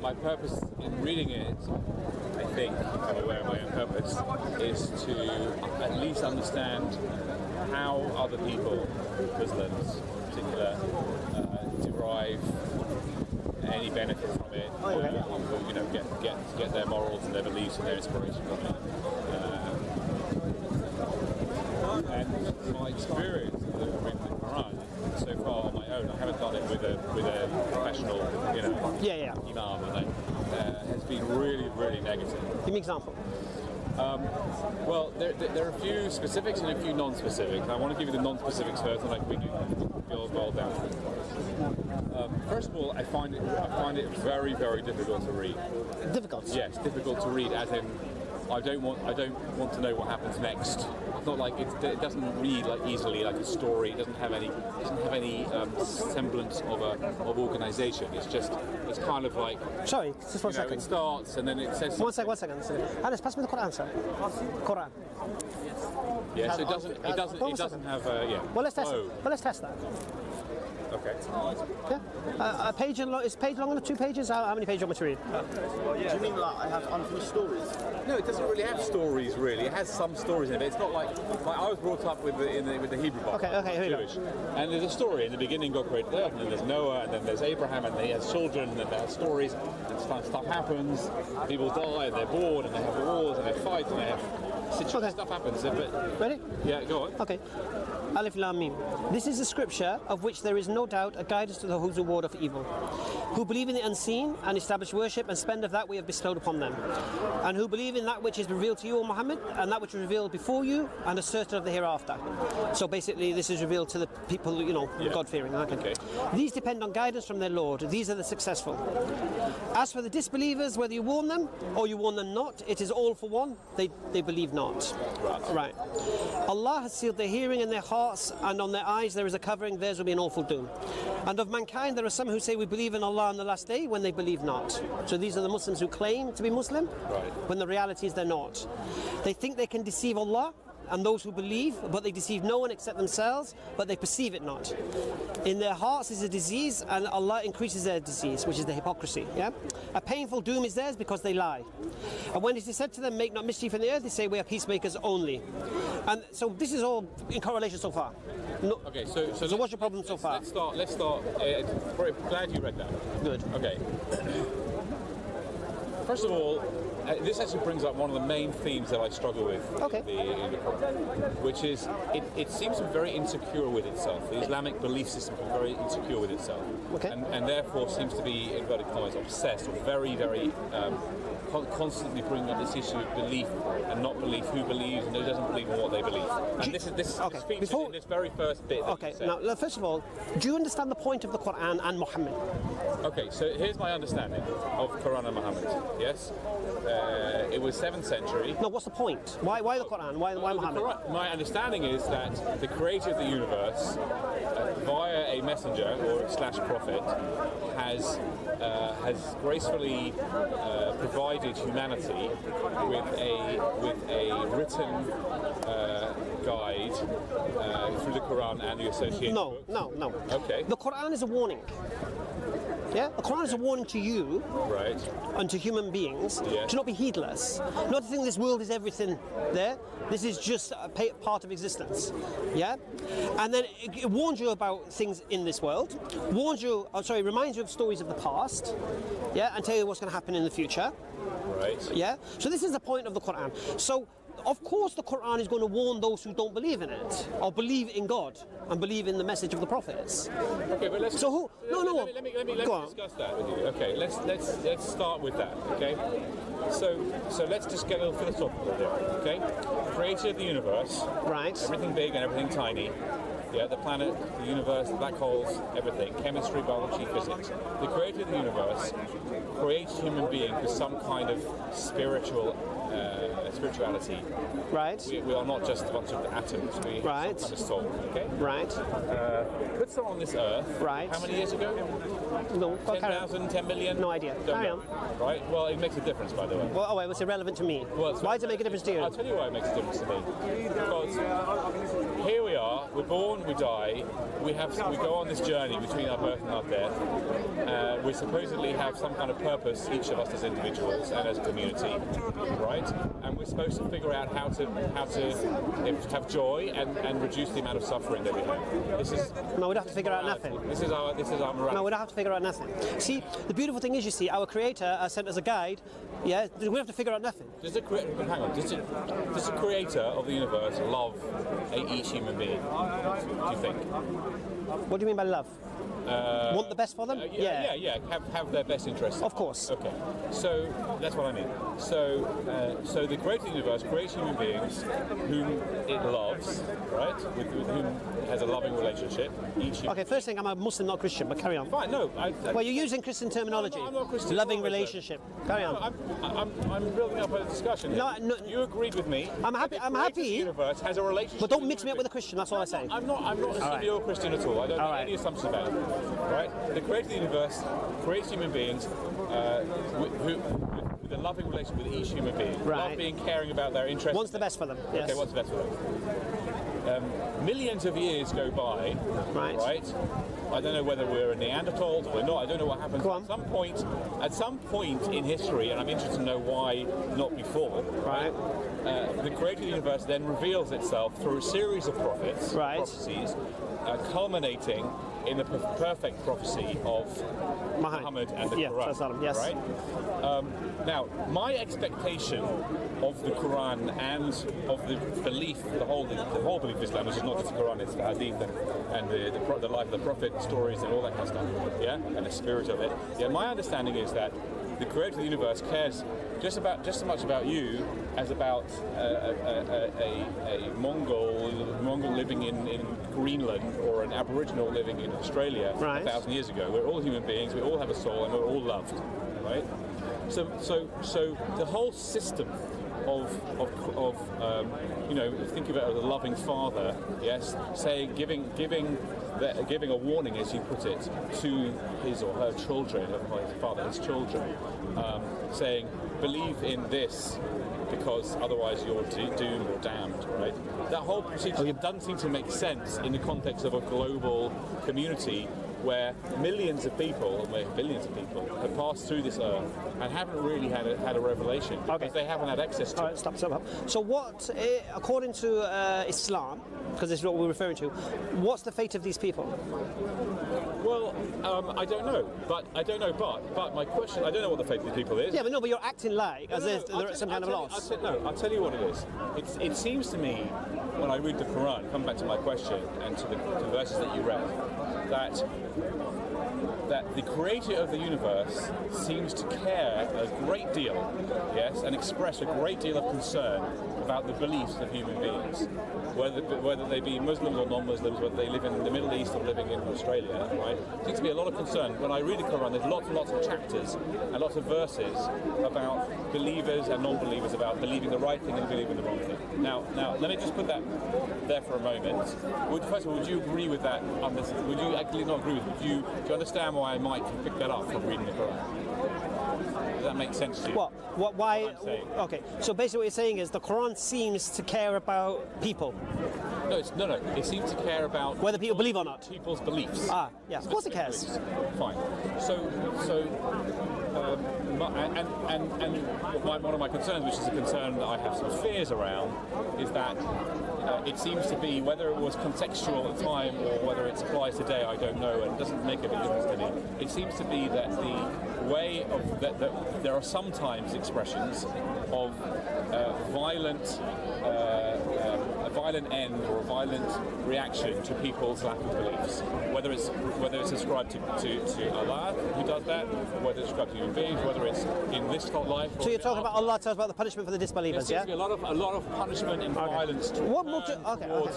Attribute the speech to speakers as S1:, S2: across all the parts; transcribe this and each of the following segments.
S1: My purpose in reading it, I think, I'm aware of my own purpose, is to at least understand how other people, Muslims in particular, derive any benefit from it, or get their morals and their beliefs and their inspiration from it. And my experience of reading the Quran so far on my own, I haven't done it with a professional, imam, and has been really, really negative.
S2: Give me an example.
S1: Well, there are a few specifics and a few non-specifics. I want to give you the non-specifics first, and we can boil down to it. First of all, I find it very, very difficult to read.
S2: Difficult?
S1: Yes, difficult to read, as in I don't want to know what happens next. It's not like it doesn't read like easily like a story. It doesn't have any semblance of organisation. It's kind of like,
S2: sorry, just one second.
S1: It starts and then it says.
S2: One second. Alice, pass me the Quran, sir. Quran.
S1: Yes, it doesn't have
S2: Well, let's test it. Well, let's test that.
S1: Okay.
S2: Yeah. A page is page long enough? 2 pages? How many pages do you want me to read?
S3: Do you mean like I have unfinished stories?
S1: No, it doesn't really have stories. Really, it has some stories in it. It's not like I was brought up with the Hebrew Bible.
S2: Okay, here
S1: Jewish. We go. And there's a story in the beginning. God created the earth, and then there's Noah, and then there's Abraham, and he has children, and then there are stories, and stuff happens. People die, and they're bored, and they have wars, and they fight, and they have stuff happens. But
S2: ready?
S1: Yeah, go on.
S2: Okay. Alif Lam Mim. This is a scripture of which there is no doubt a guidance to those who ward off evil, who believe in the unseen and establish worship and spend of that we have bestowed upon them, and who believe in that which is revealed to you, O Muhammad, and that which is revealed before you, and are certain of the hereafter. So basically, this is revealed to the people, God-fearing. Okay. These depend on guidance from their Lord. These are the successful. As for the disbelievers, whether you warn them or you warn them not, it is all for one. They believe not. Right. Allah has sealed their hearing and their hearts, and on their eyes there is a covering. Theirs will be an awful doom. And of mankind there are some who say we believe in Allah on the last day when they believe not. So these are the Muslims who claim to be Muslim, when the reality is they're not. They think they can deceive Allah and those who believe, but they deceive no one except themselves, but they perceive it not. In their hearts is a disease, and Allah increases their disease, which is the hypocrisy. A painful doom is theirs because they lie. And when it is said to them, make not mischief in the earth, they say we are peacemakers only. And so this is all in correlation so far. No.
S1: Okay, so
S2: what's your problem so far?
S1: Let's start. Very glad you read that.
S2: Good.
S1: Okay. First of all, this actually brings up one of the main themes that I struggle with in the Quran, which is it seems to be very insecure with itself. The Islamic belief system is very insecure with itself, and therefore seems to be, in inverted commas, obsessed or very, very constantly bringing up this issue of belief and not belief, who believes and who doesn't believe in what they believe. And this features in this very first bit.
S2: Now, first of all, do you understand the point of the Quran and Muhammad?
S1: Okay, so here's my understanding of Quran and Muhammad. Yes, it was 7th century.
S2: No, what's the point? Why the Quran? Why Muhammad?
S1: My understanding is that the creator of the universe, via a messenger or / prophet, has gracefully provided humanity with a written guide through the Quran and the associated books.
S2: No.
S1: Okay.
S2: The Quran is a warning. Yeah, the Quran is a warning to you, and to human beings, to not be heedless, not to think this world is everything there. This is just a part of existence. Yeah, and then it warns you about things in this world, reminds you of stories of the past, and tell you what's going to happen in the future.
S1: Right.
S2: Yeah. So this is the point of the Quran. So, of course, the Quran is going to warn those who don't believe in it, or believe in God, and believe in the message of the prophets.
S1: Okay, but let's.
S2: So who? No.
S1: Let me discuss that with you. Okay, let's start with that. Okay, so let's just get a little philosophical there. Okay, creator of the universe.
S2: Right.
S1: Everything big and everything tiny. Yeah, the planet, the universe, the black holes, everything. Chemistry, biology, physics. The creator of the universe creates human beings with some kind of spiritual spirituality.
S2: Right.
S1: We are not just a bunch of atoms. We have some kind of soul. Okay.
S2: Right.
S1: Put someone on this earth.
S2: Right.
S1: How many years ago?
S2: No.
S1: 10,000, 10 million?
S2: No idea. Carry on.
S1: Right. Well, it makes a difference, by the way.
S2: Well, it was irrelevant to me.
S1: Well,
S2: why does it make a difference to you?
S1: I'll tell you why it makes a difference to me. Because here we are. We're born. We die. We go on this journey between our birth and our death. We supposedly have some kind of purpose, each of us as individuals and as a community, right? And we're supposed to figure out how to have joy and reduce the amount of suffering that we have. This is
S2: no, we don't have to figure out nothing.
S1: This is our morality.
S2: No, we don't have to figure out nothing. See, the beautiful thing is, you see, our Creator sent us a guide. Yeah, we don't have to figure out nothing.
S1: Does the Creator of the universe love each human being? Do you think?
S2: What do you mean by love? Want the best for them?
S1: Yeah. Have their best interests.
S2: Of course.
S1: Okay. So that's what I mean. So the Creator of the universe creates human beings whom it loves, right? With whom it has a loving relationship.
S2: Okay. First thing, I'm a Muslim, not Christian, but carry on.
S1: Fine. No.
S2: Well, you're using Christian terminology.
S1: I'm not Christian.
S2: Loving relationship. Carry on.
S1: I'm building up a discussion.
S2: No,
S1: you agreed with me.
S2: I'm happy. I'm happy.
S1: The universe has a relationship.
S2: But don't mix me up with a Christian. That's all I say.
S1: I'm not assuming you're a Christian at all. I don't make any assumptions about it. Right? The Creator of the universe creates human beings with a loving relationship with each human being.
S2: Right.
S1: Love being, caring about their interests.
S2: What's the best for them? Yes.
S1: Okay, what's the best for them? Millions of years go by, right? I don't know whether we're a Neanderthals or we're not. I don't know what happens. At some point in history, and I'm interested to know why not before, right? The Creator of the universe then reveals itself through a series of prophecies, culminating in the perfect prophecy of Muhammad and the Quran.
S2: Yes.
S1: Right? Now, my expectation of the Quran and of the belief, the whole belief of Islam, which is not just the Quran, it's the Hadith and the life of the Prophet, stories and all that kind of stuff, yeah, and the spirit of it. Yeah, my understanding is that the Creator of the universe cares just as much about you as about a Mongol living in Greenland or an Aboriginal living in Australia 1,000 years ago. We're all human beings. We all have a soul, and we're all loved, right? So the whole system of think of it as a loving father, yes, saying giving a warning, as you put it, to his or her children, his children, saying, believe in this because otherwise you're doomed or damned, right? That whole procedure doesn't seem to make sense in the context of a global community where millions of people, or billions of people, have passed through this earth and haven't really had a revelation because they haven't had access to it.
S2: Stop. So what, according to Islam, because this is what we're referring to, what's the fate of these people?
S1: Well, I don't know, but my question, I don't know what the fate of these people is.
S2: Yeah, but you're acting like as if they're at some kind of loss.
S1: I'll tell you what it is. It seems to me, when I read the Quran, come back to my question and to the verses that you read, that the Creator of the universe seems to care a great deal, yes, and express a great deal of concern about the beliefs of human beings, whether they be Muslims or non-Muslims, whether they live in the Middle East or living in Australia, right? There seems to be a lot of concern. When I read the Quran, there's lots and lots of chapters and lots of verses about believers and non-believers, about believing the right thing and believing the wrong thing. Now, let me just put that there for a moment. First of all, would you agree with that? Would you actually not agree with it? Do you understand why I might pick that up from reading the Quran? Does that make sense to you?
S2: Why? Okay, so basically what you're saying is the Quran seems to care about people.
S1: No. It seems to care about
S2: whether people believe or not.
S1: People's beliefs.
S2: Yeah, of course it cares.
S1: Beliefs. Fine. One of my concerns, which is a concern that I have some fears around, is that it seems to be, whether it was contextual at the time or whether it applies today, I don't know, and it doesn't make a big difference to me. It seems to be that the way of that there are sometimes expressions of a violent end or a violent reaction to people's lack of beliefs, whether it's ascribed to Allah, who does that, whether it's ascribed to human beings, whether it's in this life.
S2: So you're talking about Allah tells about the punishment for the disbelievers,
S1: there seems to be a lot of punishment and violence.
S2: Okay.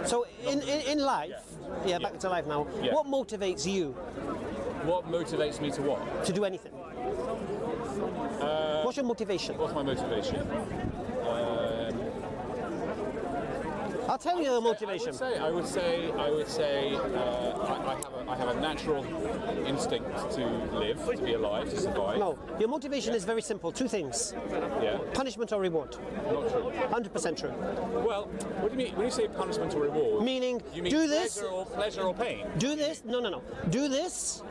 S2: So in life, back to life now.
S1: Yeah.
S2: What motivates you?
S1: What motivates me to what?
S2: To do anything. What's your motivation?
S1: What's my motivation?
S2: I'll tell you the motivation.
S1: I would say I have a natural instinct to live, to be alive, to survive.
S2: No, your motivation is very simple. Two things.
S1: Yeah.
S2: Punishment or reward.
S1: Not true.
S2: 100% true.
S1: Well, what do you mean when you say punishment or reward?
S2: Meaning,
S1: you mean
S2: do this.
S1: pleasure or pain?
S2: Do this. No. Do this,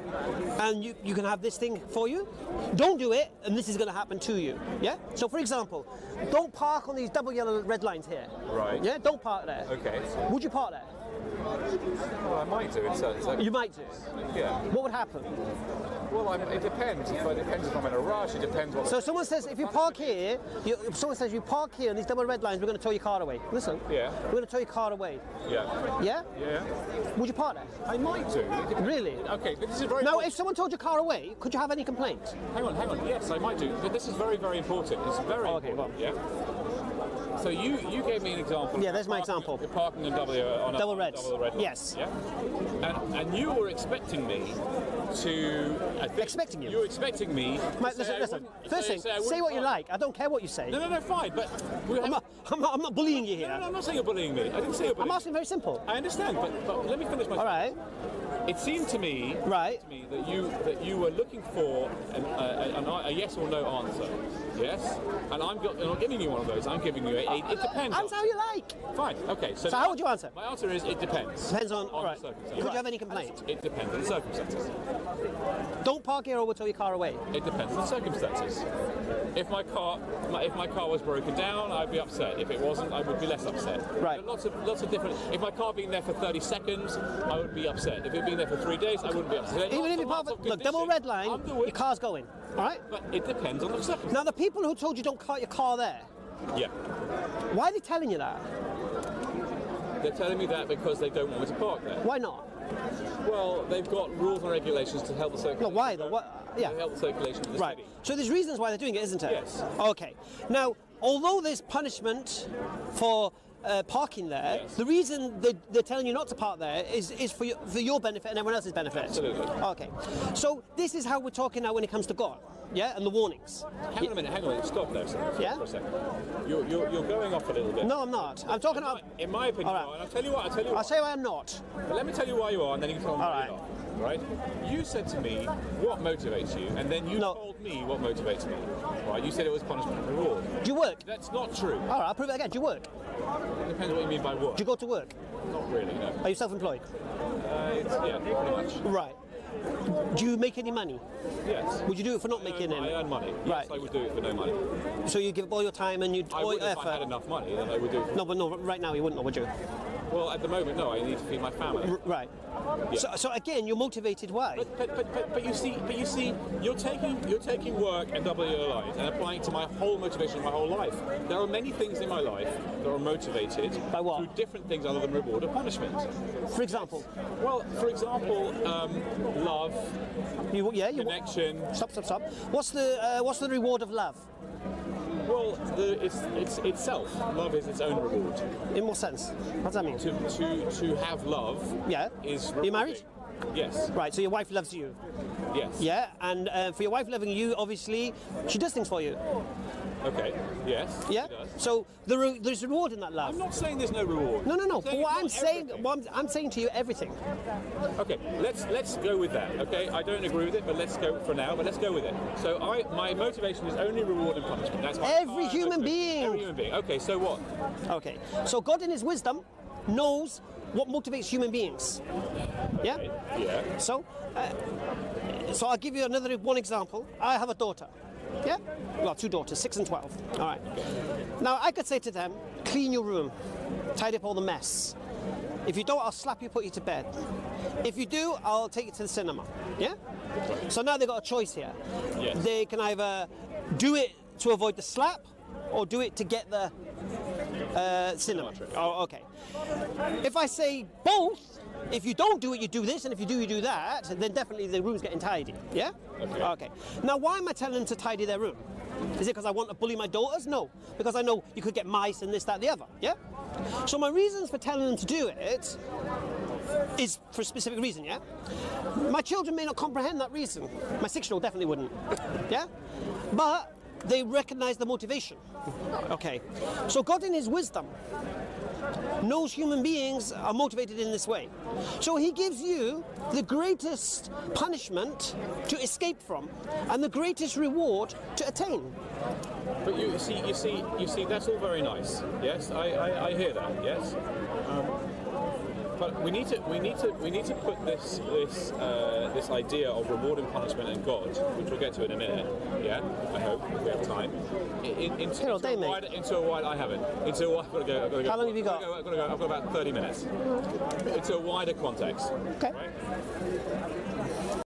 S2: and you can have this thing for you. Don't do it, and this is going to happen to you. Yeah. So, for example, don't park on these double yellow red lines here.
S1: Right.
S2: Yeah. Don't park there.
S1: Okay.
S2: Would you park there?
S1: Well, I might do.
S2: You might do.
S1: Yeah.
S2: What would happen?
S1: Well, it depends. It depends if I'm in a rush. It depends what.
S2: So someone says if you park here, someone says you park here on these double red lines, we're going to tow your car away. Listen.
S1: Yeah.
S2: We're going to tow your car away.
S1: Yeah.
S2: Yeah.
S1: Yeah.
S2: Would you park there?
S1: I might do.
S2: Really?
S1: Okay, but this is very.
S2: Now, if someone towed your car away, could you have any complaint?
S1: Hang on. Yes, I might do. But this is very, very important. It's very important.
S2: Well.
S1: Yeah. So you gave me an example.
S2: Yeah, there's my example.
S1: You're parking on double red.
S2: Yes.
S1: Yeah. And you were expecting me to.
S2: Expecting you?
S1: You were expecting me.
S2: Listen. First thing, say what you like. I don't care what you say.
S1: No, fine. But
S2: I'm not bullying you here.
S1: No, I'm not saying you're bullying me. I didn't say you're bullying.
S2: I'm asking very simple.
S1: I understand, but let me finish my.
S2: All right.
S1: It seemed to me, that you were looking for a yes or no answer. Yes, and I'm not giving you one of those. I'm giving you it depends.
S2: Answer how you like.
S1: Fine. Okay. So
S2: how would you answer?
S1: My answer is it depends.
S2: Depends on right.
S1: The circumstances.
S2: Could you have any complaint?
S1: It depends on the circumstances.
S2: Don't park here or we'll tow your car away.
S1: It depends on the circumstances. If my car was broken down, I'd be upset. If it wasn't, I would be less upset.
S2: Right.
S1: Lots of different. If my car being there for 30 seconds, I would be upset. If it'd been there for 3 days, I wouldn't be upset.
S2: Even if you park, look, double red line, your car's going. All right.
S1: But it depends on the circumstances.
S2: Now, the people who told you don't park your car there.
S1: Yeah.
S2: Why are they telling you that?
S1: They're telling me that because they don't want me to park there.
S2: Why not?
S1: Well, they've got rules and regulations to help the circulation.
S2: No, why though? What? Yeah.
S1: To help the circulation of the
S2: Right.
S1: city.
S2: So there's reasons why they're doing it, isn't it?
S1: Yes.
S2: Okay. Now, although there's punishment for parking there,
S1: yes.
S2: the reason they're telling you not to park there is for your benefit and everyone else's benefit.
S1: Absolutely.
S2: Okay. So this is how we're talking now when it comes to God. Yeah, and the warnings.
S1: Hang on a minute, stop there
S2: Yeah?
S1: for a second. You're going off a little bit.
S2: No, I'm not. I'm talking about.
S1: In my opinion,
S2: All right.
S1: and I'll tell you what.
S2: I'll say why I'm not.
S1: But let me tell you why you are, and then you can tell me
S2: All
S1: why
S2: right.
S1: you're not. Right? You said to me what motivates you, and then you told me what motivates me. Right? You said it was punishment and reward.
S2: Do you work?
S1: That's not true.
S2: All right, I'll prove it again. Do you work?
S1: It depends what you mean by work.
S2: Do you go to work?
S1: Not really, no.
S2: Are you self-employed?
S1: Yeah, pretty much.
S2: Right. Do you make any money?
S1: Yes.
S2: Would you do it for not making any?
S1: I earn money.
S2: Right.
S1: Yes, I would do it for no money.
S2: So you give up all your time and you
S1: I
S2: all
S1: would
S2: your
S1: if
S2: effort?
S1: I had enough money, then I would do it.
S2: No, but no, right now you wouldn't, would you?
S1: Well, at the moment, no. I need to feed my family.
S2: Right.
S1: Yeah.
S2: So again, you're motivated. Why?
S1: But you see, you're taking work and double your life and applying it to my whole motivation, my whole life. There are many things in my life that are motivated
S2: by what?
S1: through different things other than reward or punishment.
S2: For example.
S1: Well, for example, love, connection.
S2: Stop. What's the reward of love?
S1: Well, it's itself. Love is its own reward.
S2: In what sense? What does that mean?
S1: To have love.
S2: Yeah.
S1: Is
S2: Are you married?
S1: Yes.
S2: Right. So your wife loves you.
S1: Yes.
S2: Yeah. And for your wife loving you, obviously, she does things for you.
S1: Okay. Yes.
S2: Yeah.
S1: She does.
S2: So there's a reward in that love.
S1: I'm not saying there's no reward.
S2: No. But what I'm saying to you, everything.
S1: Okay, let's go with that. Okay, I don't agree with it, but let's go for now. But let's go with it. So my motivation is only reward and punishment. That's my
S2: Every human being.
S1: Every human being. Okay, so what?
S2: Okay, so God in His wisdom knows what motivates human beings. Yeah.
S1: Okay. Yeah.
S2: So I'll give you one example. I have a daughter. Yeah? Well, 2 daughters, 6 and 12. All right. Now, I could say to them, clean your room, tidy up all the mess. If you don't, I'll slap you, put you to bed. If you do, I'll take you to the cinema. Yeah? So now they've got a choice here.
S1: Yes.
S2: They can either do it to avoid the slap or do it to get the cinema. Oh, okay. If I say both, if you don't do it, you do this, and if you do, you do that, then definitely the room's getting tidy. Yeah? Okay. Now, why am I telling them to tidy their room? Is it because I want to bully my daughters? No. Because I know you could get mice and this, that, the other. Yeah? So my reasons for telling them to do it is for a specific reason, yeah? My children may not comprehend that reason. My 6-year-old definitely wouldn't. Yeah? But they recognize the motivation. Okay, so God in his wisdom knows human beings are motivated in this way. So he gives you the greatest punishment to escape from and the greatest reward to attain.
S1: But you see, that's all very nice. Yes, I hear that. Yes, but we need to put this idea of reward and punishment and God, which we'll get to in a minute. Yeah, I hope if we have time. Into a wider. I haven't. Into a wider. I've got to go.
S2: How long have you got?
S1: I've got about 30 minutes. Into a wider context.
S2: Okay.
S1: Right?